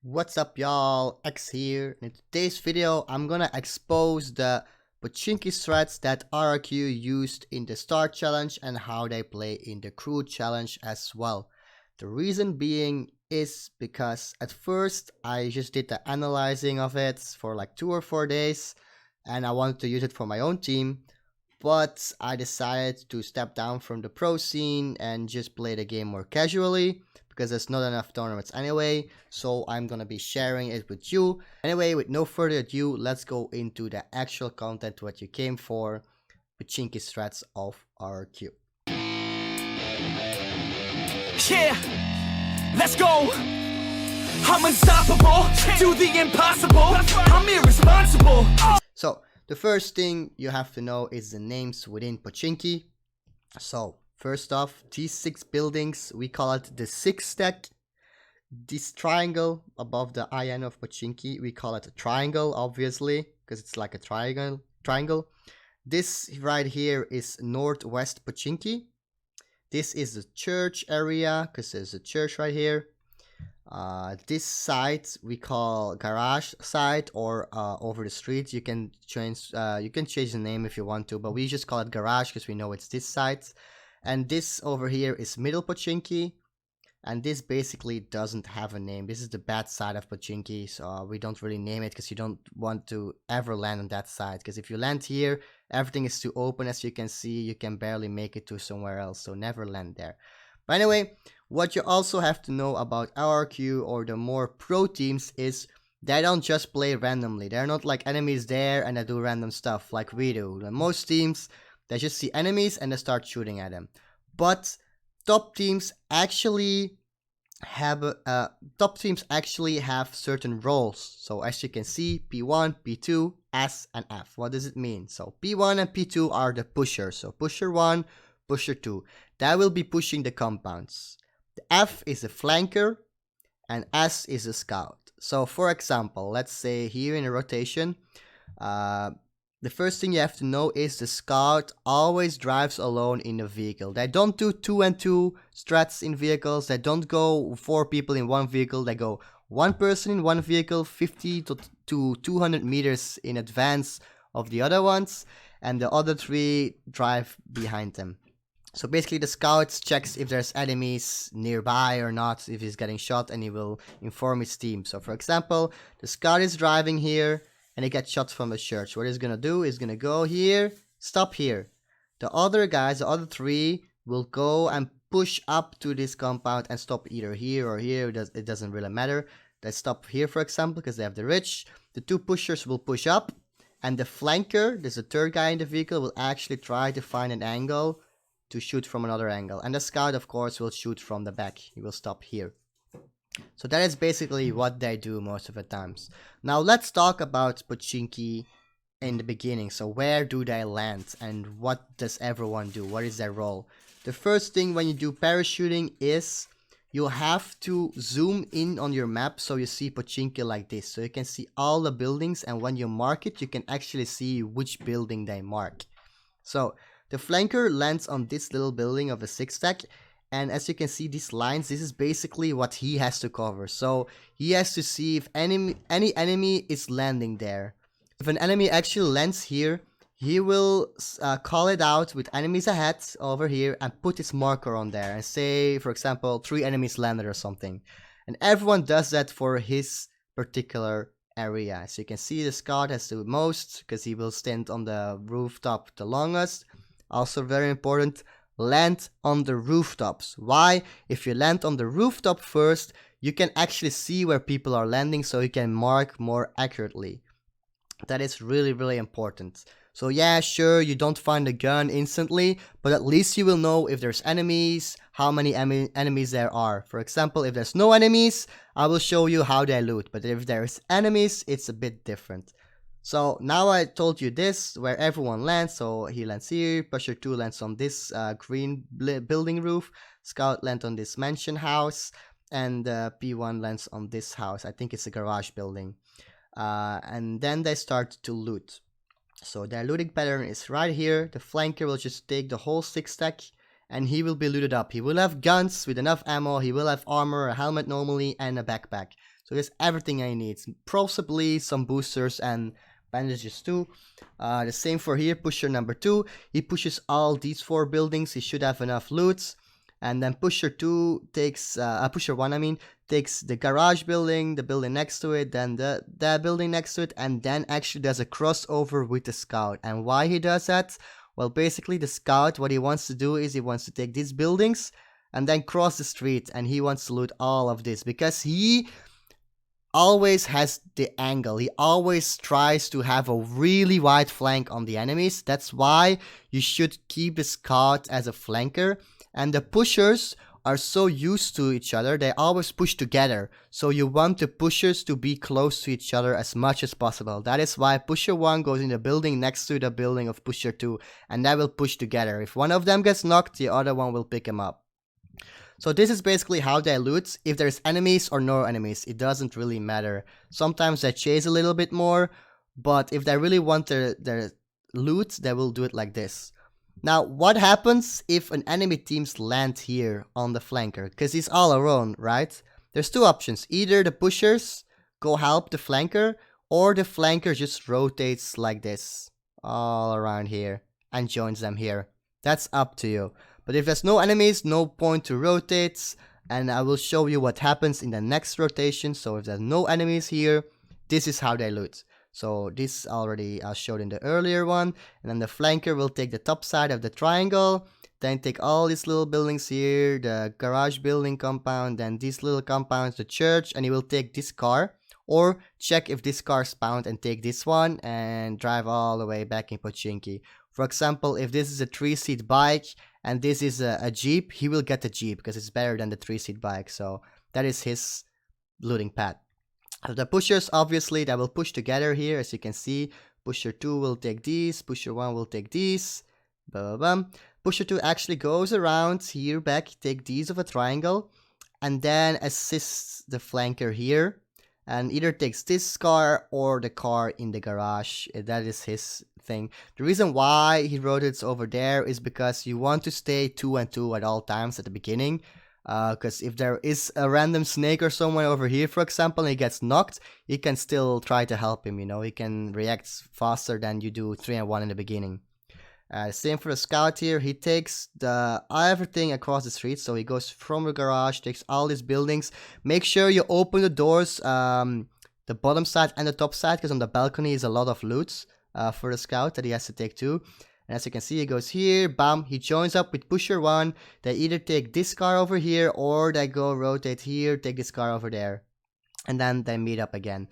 What's up, y'all? X here. In today's video, I'm gonna expose the Poachinki threats that RRQ used in the Start Challenge and how they play in the Crew Challenge as well. The reason being is because at first I just did the analyzing of it for like 2 or 4 days and I wanted to use it for my own team, but I decided to step down from the pro scene and just play the game more casually because there's not enough tournaments anyway, so I'm gonna be sharing it with you. Anyway, with no further ado, let's go into the actual content what you came for, Poachinki threats of RRQ. Yeah, let's go. I'm unstoppable, do the impossible. I'm irresponsible. So the first thing you have to know is the names within Poachinki. So first off, these 6 buildings, we call it the 6 stack. This triangle above the IN of Poachinki, we call it a triangle, obviously, because it's like a triangle. This right here is Northwest Poachinki. This is the church area, because there's a church right here. This side we call garage side, or over the street. You can change the name if you want to, but we just call it garage because we know it's this side. And this over here is Middle Poachinki, and this basically doesn't have a name. This is the bad side of Poachinki, so we don't really name it because you don't want to ever land on that side. Because if you land here, everything is too open. As you can see, you can barely make it to somewhere else, so never land there. But anyway, what you also have to know about RRQ or the more pro teams is they don't just play randomly. They're not like enemies there and they do random stuff like we do. Most teams, they just see enemies and they start shooting at them. But top teams actually have certain roles. So as you can see, P1, P2, S, and F. What does it mean? So P1 and P2 are the pushers. So pusher 1, pusher 2. That will be pushing the compounds. The F is a flanker and S is a scout. So for example, let's say here in a rotation, the first thing you have to know is the scout always drives alone in a vehicle. They don't do 2 and 2 strats in vehicles. They don't go 4 people in one vehicle. They go 1 person in one vehicle, 50 to 200 meters in advance of the other ones, and the other 3 drive behind them. So basically the scout checks if there's enemies nearby or not, if he's getting shot, and he will inform his team. So for example, the scout is driving here and he gets shot from the church. What he's gonna do is gonna go here, stop here. The other guys, the other 3, will go and push up to this compound and stop either here or here. It doesn't really matter. They stop here, for example, because they have the ridge. The 2 pushers will push up, and the flanker, there's a 3rd guy in the vehicle, will actually try to find an angle to shoot from another angle. And the scout, of course, will shoot from the back. He will stop here. So that is basically what they do most of the times. Now let's talk about Poachinki in the beginning. So where do they land and what does everyone do? What is their role? The first thing when you do parachuting is you have to zoom in on your map so you see Poachinki like this. So you can see all the buildings, and when you mark it, you can actually see which building they mark. So the flanker lands on this little building of a 6 stack. And as you can see, these lines, this is basically what he has to cover. So he has to see if any enemy is landing there. If an enemy actually lands here, he will call it out with enemies ahead over here and put his marker on there and say, for example, 3 enemies landed or something. And everyone does that for his particular area. So you can see the scout has the most because he will stand on the rooftop the longest. Also very important, land on the rooftops. Why? If you land on the rooftop first, you can actually see where people are landing, so you can mark more accurately. That is really, really important. So yeah, sure, you don't find a gun instantly, but at least you will know if there's enemies, how many enemies there are. For example, if there's no enemies, I will show you how they loot, but if there's enemies, it's a bit different. So now I told you this, where everyone lands. So he lands here, pusher 2 lands on this green building roof, scout lands on this mansion house, and P1 lands on this house. I think it's a garage building. And then they start to loot. So their looting pattern is right here. The flanker will just take the whole 6 stack and he will be looted up. He will have guns with enough ammo, he will have armor, a helmet normally, and a backpack. So there's everything he needs, possibly some boosters and bandages too. The same for here, pusher number 2. He pushes all these 4 buildings, he should have enough loot. And then pusher 2 takes, pusher 1 I mean, takes the garage building, the building next to it, then the building next to it, and then actually does a crossover with the scout. And why he does that? Well, basically the scout, what he wants to do is he wants to take these buildings and then cross the street, and he wants to loot all of this because he always has the angle. He always tries to have a really wide flank on the enemies. That's why you should keep the scout as a flanker. And the pushers are so used to each other, they always push together. So you want the pushers to be close to each other as much as possible. That is why pusher 1 goes in the building next to the building of pusher 2, and they will push together. If one of them gets knocked, the other one will pick him up. So this is basically how they loot. If there's enemies or no enemies, it doesn't really matter. Sometimes they chase a little bit more, but if they really want their loot, they will do it like this. Now, what happens if an enemy teams land here on the flanker? Because he's all alone, right? There's 2 options. Either the pushers go help the flanker, or the flanker just rotates like this all around here and joins them here. That's up to you. But if there's no enemies, no point to rotate, and I will show you what happens in the next rotation. So if there's no enemies here, this is how they loot. So this already I showed in the earlier one, and then the flanker will take the top side of the triangle, then take all these little buildings here, the garage building compound, then these little compounds, the church, and he will take this car, or check if this car spawned and take this one and drive all the way back in Poachinki. For example, if this is a 3-seat bike and this is a jeep, he will get the jeep because it's better than the 3-seat bike. So that is his looting path. The pushers, obviously, they will push together here, as you can see. Pusher 2 will take these, pusher 1 will take these. Blah, blah, blah. Pusher 2 actually goes around here back, take these of a triangle, and then assists the flanker here, and either takes this car or the car in the garage. That is his thing. The reason why he rotates over there is because you want to stay 2 and 2 at all times at the beginning. Because if there is a random snake or someone over here, for example, and he gets knocked, you can still try to help him, you know, he can react faster than you do 3 and 1 in the beginning. Same for the scout here, he takes everything across the street, so he goes from the garage, takes all these buildings. Make sure you open the doors, the bottom side and the top side, because on the balcony is a lot of loot for the scout that he has to take too. And as you can see, he goes here, bam, he joins up with pusher 1. They either take this car over here, or they go rotate here, take this car over there. And then they meet up again.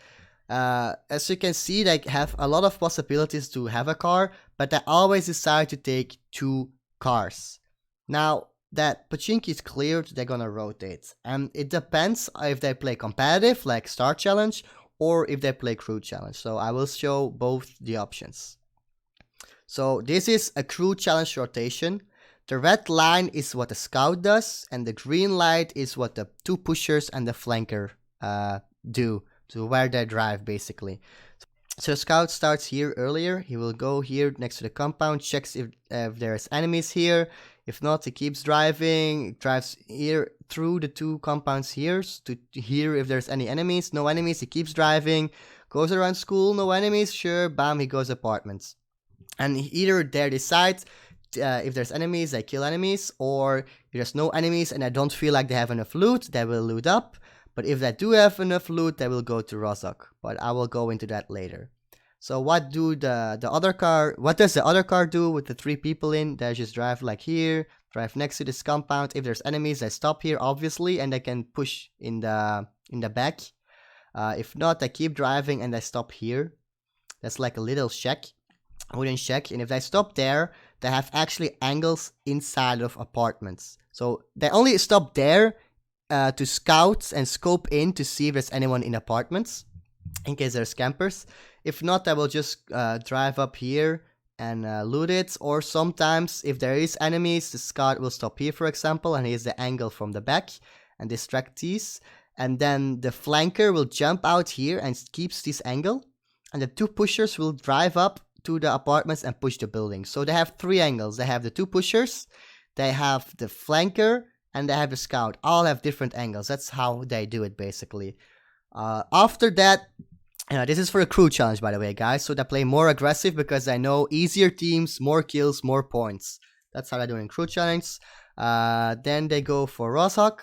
As you can see, they have a lot of possibilities to have a car, but they always decide to take 2 cars. Now, that Poachinki is cleared, they're gonna rotate. And it depends if they play competitive, like Star Challenge, or if they play Crew Challenge. So I will show both the options. So this is a Crew Challenge rotation. The red line is what the scout does, and the green light is what the 2 pushers and the flanker do, to where they drive basically. So the scout starts here earlier. He will go here next to the compound, checks if there's enemies here. If not, he keeps driving, drives here through the 2 compounds here to hear if there's any enemies. No enemies, he keeps driving, goes around school, no enemies, sure, bam, he goes apartments. And either they decide if there's enemies, they kill enemies, or if there's no enemies and I don't feel like they have enough loot, they will loot up. But if they do have enough loot, they will go to Rozok. But I will go into that later. So what do what does the other car do with the 3 people in? They just drive like here, drive next to this compound. If there's enemies, they stop here obviously, and they can push in the back. If not, they keep driving and they stop here. That's like a little shack. Wooden shack, and if they stop there, they have actually angles inside of apartments. So they only stop there to scout and scope in to see if there's anyone in apartments, in case there's campers. If not, they will just drive up here and loot it. Or sometimes, if there is enemies, the scout will stop here, for example, and here's the angle from the back and distract these. And then the flanker will jump out here and keeps this angle, and the 2 pushers will drive up to the apartments and push the building. So they have 3 angles. They have the 2 pushers, they have the flanker, and they have the scout. All have different angles. That's how they do it basically. After that, this is for a crew challenge, by the way, guys. So they play more aggressive because I know easier teams, more kills, more points. That's how they do it in crew challenge. Then they go for Rozhok.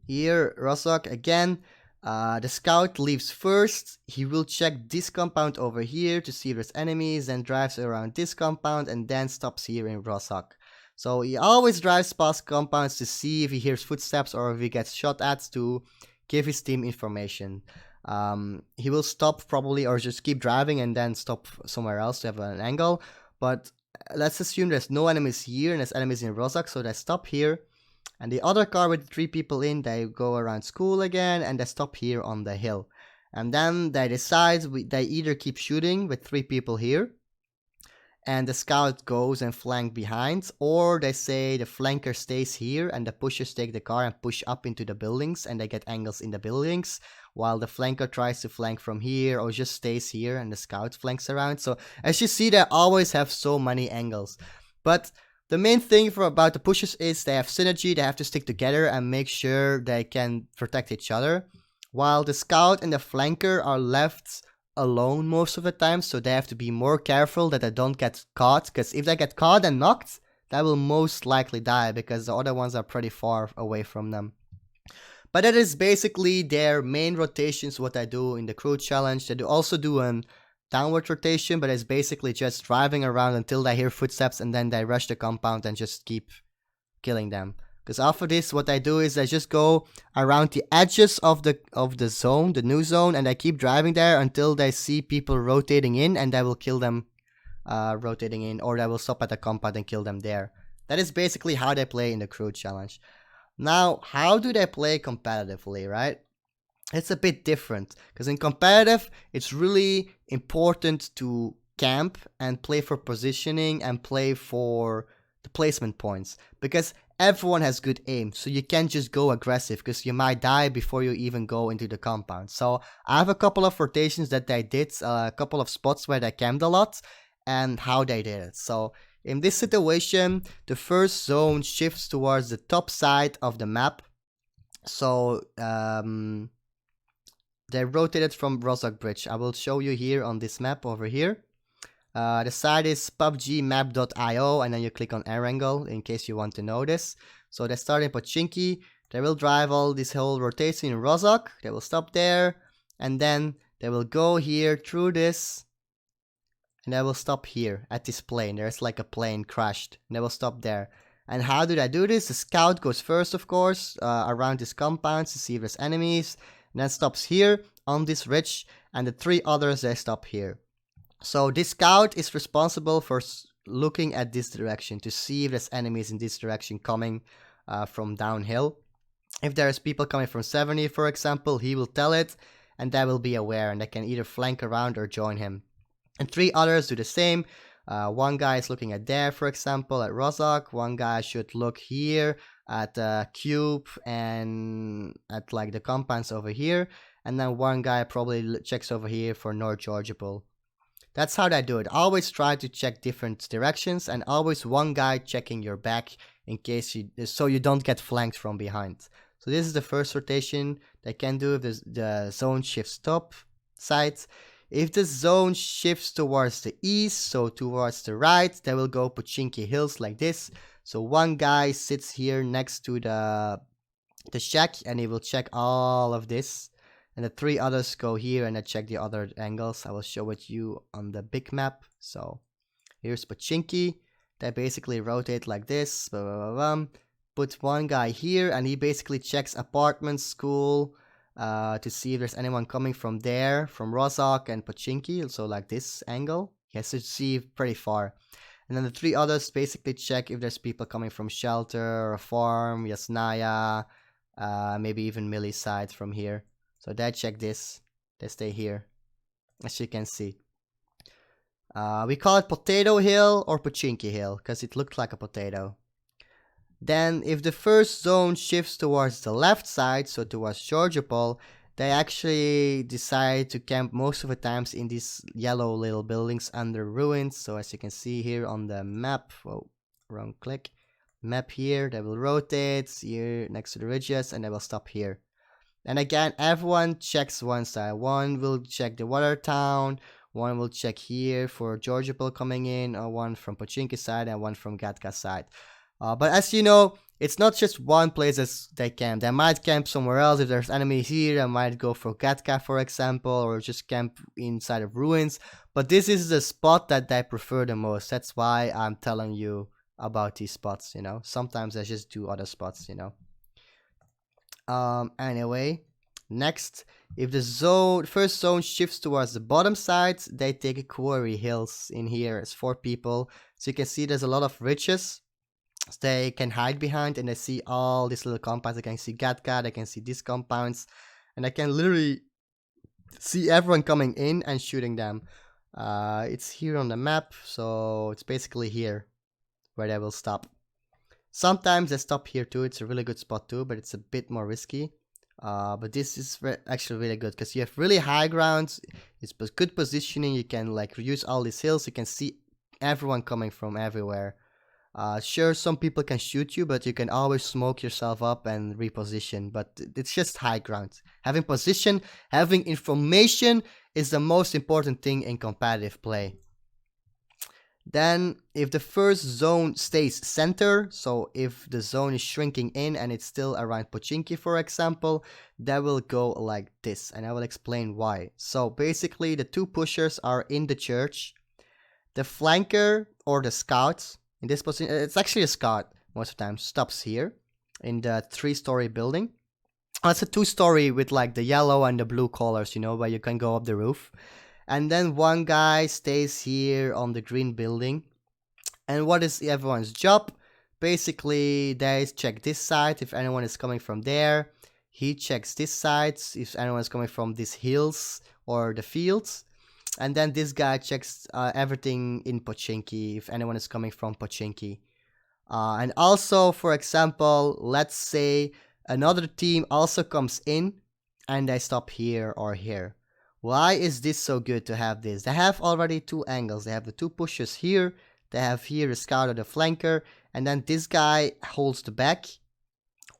Here, Rozhok again. The scout leaves first. He will check this compound over here to see if there's enemies, then drives around this compound and then stops here in Rozhok. So he always drives past compounds to see if he hears footsteps or if he gets shot at to give his team information. He will stop probably or just keep driving and then stop somewhere else to have an angle. But let's assume there's no enemies here and there's enemies in Rozhok, so they stop here. And the other car with 3 people in, they go around school again and they stop here on the hill. And then they decide they either keep shooting with 3 people here and the scout goes and flank behind, or they say the flanker stays here and the pushers take the car and push up into the buildings and they get angles in the buildings, while the flanker tries to flank from here or just stays here and the scout flanks around. So as you see, they always have so many angles. But the main thing about the pushers is they have synergy, they have to stick together and make sure they can protect each other, while the scout and the flanker are left alone most of the time, so they have to be more careful that they don't get caught, because if they get caught and knocked, they will most likely die because the other ones are pretty far away from them. But that is basically their main rotations, what I do in the crew challenge. They also do an downward rotation, but it's basically just driving around until they hear footsteps and then they rush the compound and just keep killing them. Because after this, what I do is I just go around the edges of the zone, the new zone, and I keep driving there until they see people rotating in, and I will kill them rotating in, or I will stop at the compound and kill them there. That is basically how they play in the crew challenge. Now, how do they play competitively, right? It's a bit different, because in competitive, it's really important to camp and play for positioning and play for the placement points, because everyone has good aim, so you can't just go aggressive because you might die before you even go into the compound. So I have a couple of rotations that they did, a couple of spots where they camped a lot and how they did it. So in this situation, the first zone shifts towards the top side of the map. So they rotated from Rozhok Bridge. I will show you here on this map over here. The site is pubgmap.io, and then you click on air angle in case you want to know this. So they start in Poachinki. They will drive all this whole rotation in Rozhok. They will stop there, and then they will go here through this, and they will stop here at this plane. There's like a plane crashed, and they will stop there. And how do they do this? The scout goes first, of course, around this compound to see if there's enemies, and then stops here on this ridge, and the 3 others, they stop here. So this scout is responsible for looking at this direction to see if there's enemies in this direction coming from downhill. If there's people coming from 70, for example, he will tell it, and they will be aware, and they can either flank around or join him. And 3 others do the same. One guy is looking at there, for example, at Rozhok. One guy should look here at the cube and at like the compounds over here. And then one guy probably checks over here for North Georgiapol. That's how they do it. Always try to check different directions, and always one guy checking your back in case so you don't get flanked from behind. So this is the first rotation they can do if the zone shifts top side. If the zone shifts towards the east, so towards the right, they will go Poachinki Hills like this. So one guy sits here next to the shack, and he will check all of this. And the 3 others go here and I check the other angles. I will show it you on the big map. So here's Poachinki. They basically rotate like this. Put one guy here, and he basically checks apartments, school, to see if there's anyone coming from there, from Rozhok and Poachinki. So like this angle. He has to see pretty far. And then the 3 others basically check if there's people coming from shelter, or farm, Yasnaya, maybe even Millie's side from here. So they check this, they stay here, as you can see. We call it Potato Hill or Poachinki Hill, because it looked like a potato. Then if the first zone shifts towards the left side, so towards Georgiapol, they actually decide to camp most of the times in these yellow little buildings under ruins. So as you can see here on the map, whoa, wrong click. map here. They will rotate here next to the ridges, and they will stop here. And again, everyone checks one side. One will check the water town, one will check here for Georgia Bill coming in, or one from Poachinki side and one from Gatka side. But as you know, it's not just one place as they camp. They might camp somewhere else. If there's enemies here, they might go for Gatka, for example, or just camp inside of ruins. But this is the spot that they prefer the most. That's why I'm telling you about these spots, you know. Sometimes I just do other spots, you know. Anyway, next, if the first zone shifts towards the bottom side, they take a quarry hills in here. It's 4 people. So you can see there's a lot of ridges they can hide behind, and they see all these little compounds. They can see Gatka, they can see these compounds, and I can literally see everyone coming in and shooting them. It's here on the map, so it's basically here where they will stop. Sometimes they stop here too. It's a really good spot too, but it's a bit more risky. But this is actually really good because you have really high grounds. It's good positioning. You can like use all these hills. You can see everyone coming from everywhere. Sure, some people can shoot you, but you can always smoke yourself up and reposition. But it's just high ground. Having position, having information is the most important thing in competitive play. Then, if the first zone stays center, so if the zone is shrinking in and it's still around Poachinki, for example, that will go like this, and I will explain why. So basically, the 2 pushers are in the church. The flanker or the scout in this position, it's actually a scout most of the time, stops here in the 3-story building. It's a 2-story with like the yellow and the blue colors, you know, where you can go up the roof. And then one guy stays here on the green building. And what is everyone's job? Basically, they check this side if anyone is coming from there. He checks this side if anyone is coming from these hills or the fields. And then this guy checks everything in Poachinki if anyone is coming from Poachinki. And also, for example, let's say another team also comes in and they stop here or here. Why is this so good to have this? They have already 2 angles. They have the 2 pushers here. They have here a scout or the flanker. And then this guy holds the back.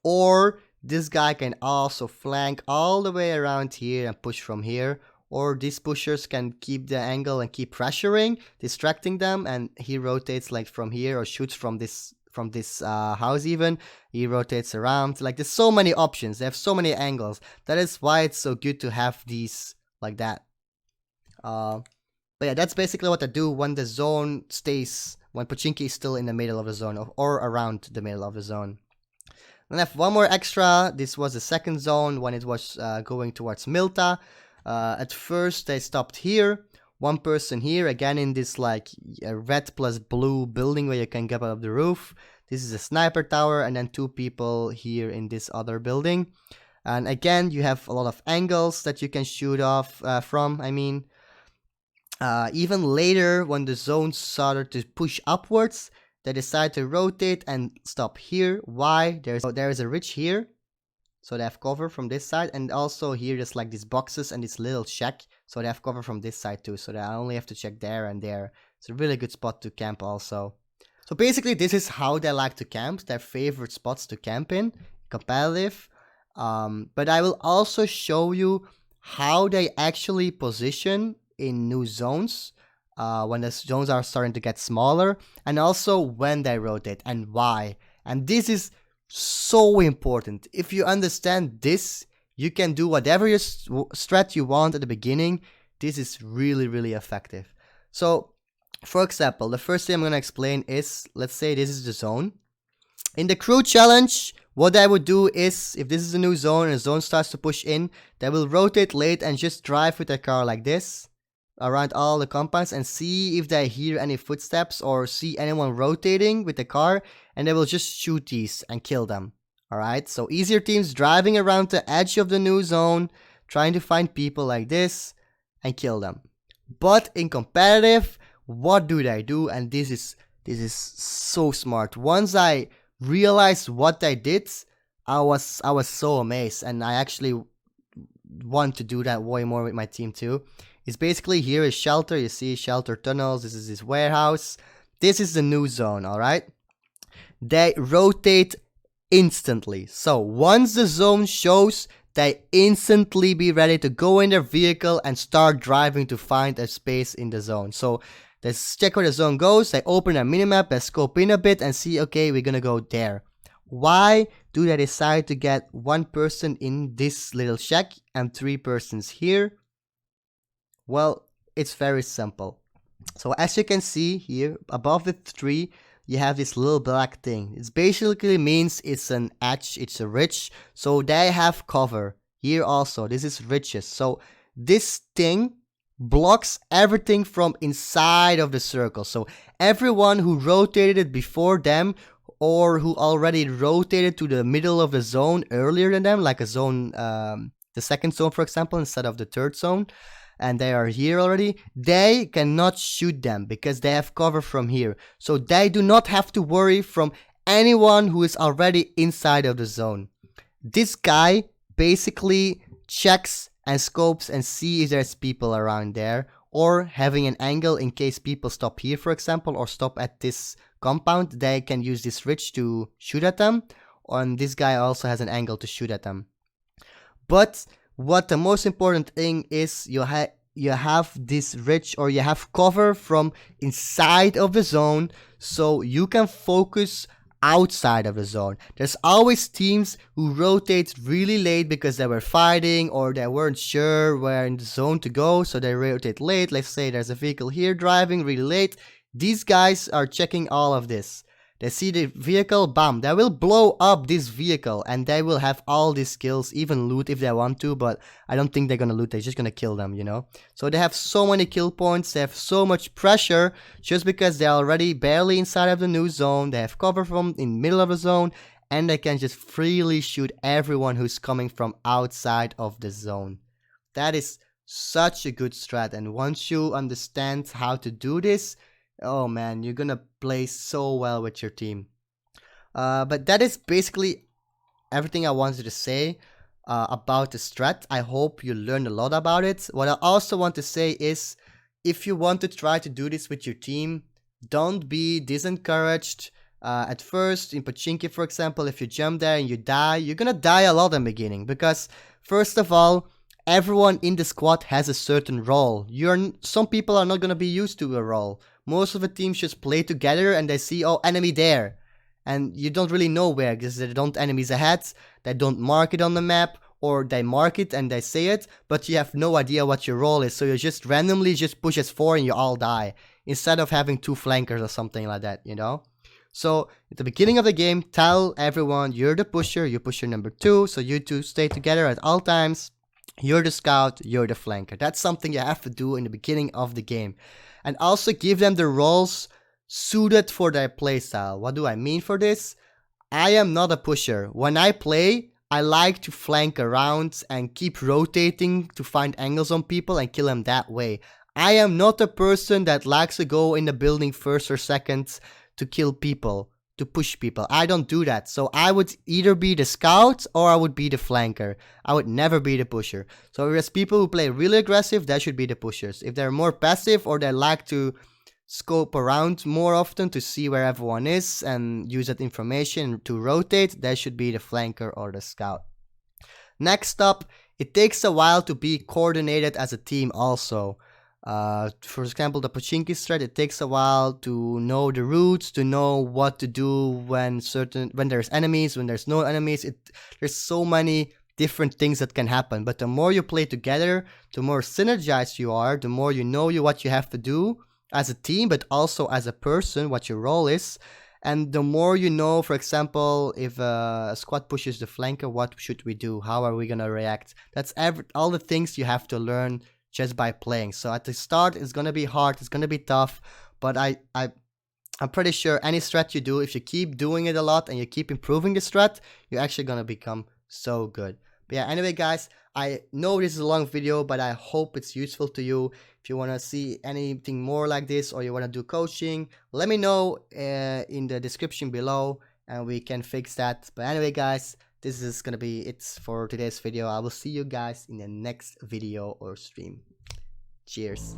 Or this guy can also flank all the way around here and push from here. Or these pushers can keep the angle and keep pressuring, distracting them. And he rotates like from here or shoots from this house even. He rotates around. Like there's so many options. They have so many angles. That is why it's so good to have these like that. But yeah, that's basically what I do when the zone stays, when Poachinki is still in the middle of the zone or around the middle of the zone. Then I have one more extra. This was the second zone when it was going towards Milta. At first they stopped here. One person here, again in this like red plus blue building where you can get out of the roof. This is a sniper tower, and then 2 people here in this other building. And again, you have a lot of angles that you can shoot off from. I mean, even later when the zone started to push upwards, they decide to rotate and stop here. Why? There is a ridge here, so they have cover from this side, and also here there's like these boxes and this little shack, so they have cover from this side too. So they only have to check there and there. It's a really good spot to camp also. So basically, this is how they like to camp. Their favorite spots to camp in, competitive. But I will also show you how they actually position in new zones when the zones are starting to get smaller, and also when they rotate and why. And this is so important. If you understand this, you can do whatever your strat you want at the beginning. This is really, really effective. So, for example, the first thing I'm going to explain is, let's say this is the zone. In the crew challenge, what I would do is, if this is a new zone and the zone starts to push in, they will rotate late and just drive with their car like this around all the compounds and see if they hear any footsteps or see anyone rotating with the car, and they will just shoot these and kill them. Alright, so easier teams driving around the edge of the new zone, trying to find people like this and kill them. But in competitive, what do they do? And this is so smart. Once I realized what they did, I was so amazed, and I actually want to do that way more with my team too. It's basically, here is shelter. You see shelter tunnels. This is his warehouse. This is the new zone. All right. they rotate instantly. So once the zone shows, they instantly be ready to go in their vehicle and start driving to find a space in the zone. So let's check where the zone goes. They open a minimap, they scope in a bit and see, okay, we're gonna go there. Why do they decide to get one person in this little shack and 3 persons here? Well, it's very simple. So as you can see here, above the tree, you have this little black thing. It basically means it's an edge, it's a ridge. So they have cover. Here also, this is ridges. So this thing blocks everything from inside of the circle. So everyone who rotated it before them or who already rotated to the middle of the zone earlier than them, like a zone, the second zone, for example, instead of the third zone, and they are here already, they cannot shoot them because they have cover from here. So they do not have to worry from anyone who is already inside of the zone. This guy basically checks and scopes and see if there's people around there, or having an angle in case people stop here, for example, or stop at this compound, they can use this ridge to shoot at them, and this guy also has an angle to shoot at them. But what the most important thing is, you have this ridge, or you have cover from inside of the zone, so you can focus outside of the zone. There's always teams who rotate really late because they were fighting or they weren't sure where in the zone to go, so they rotate late. Let's say there's a vehicle here driving really late. These guys are checking all of this. They see the vehicle, bam, they will blow up this vehicle and they will have all these kills, even loot if they want to, but I don't think they're gonna loot, they're just gonna kill them, you know? So they have so many kill points, they have so much pressure just because they're already barely inside of the new zone, they have cover from in the middle of the zone, and they can just freely shoot everyone who's coming from outside of the zone. That is such a good strat, and once you understand how to do this, oh man, you're gonna play so well with your team. But that is basically everything I wanted to say about the strat. I hope you learned a lot about it. What I also want to say is, if you want to try to do this with your team, don't be disencouraged. At first, in Poachinki, for example, if you jump there and you die, you're gonna die a lot in the beginning. Because, first of all, everyone in the squad has a certain role. Some people are not gonna be used to a role. Most of the teams just play together and they see, oh, enemy there. And you don't really know where, because there don't enemies ahead, they don't mark it on the map, or they mark it and they say it, but you have no idea what your role is, so you just randomly just push S4 and you all die, instead of having 2 flankers or something like that, you know? So, at the beginning of the game, tell everyone you're the pusher, you're pusher number 2, so you two stay together at all times. You're the scout, you're the flanker. That's something you have to do in the beginning of the game. And also give them the roles suited for their playstyle. What do I mean for this? I am not a pusher. When I play, I like to flank around and keep rotating to find angles on people and kill them that way. I am not a person that likes to go in the building first or second to kill people, to push people. I don't do that. So I would either be the scout or I would be the flanker. I would never be the pusher. So there's people who play really aggressive, they should be the pushers. If they're more passive or they like to scope around more often to see where everyone is and use that information to rotate, they should be the flanker or the scout. Next up, it takes a while to be coordinated as a team also. For example, the Poachinki strat, it takes a while to know the routes, to know what to do when there's enemies, when there's no enemies. There's so many different things that can happen. But the more you play together, the more synergized you are, the more you know what you have to do as a team, but also as a person, what your role is. And the more you know, for example, if a squad pushes the flanker, what should we do? How are we gonna react? That's all the things you have to learn just by playing. So at the start, it's gonna be hard, it's gonna be tough, but I'm pretty sure any strat you do, if you keep doing it a lot and you keep improving the strat, you're actually gonna become so good. But yeah, anyway guys, I know this is a long video, but I hope it's useful to you. If you want to see anything more like this, or you want to do coaching, let me know in the description below and we can fix that. But anyway guys, this is gonna be it for today's video. I will see you guys in the next video or stream. Cheers.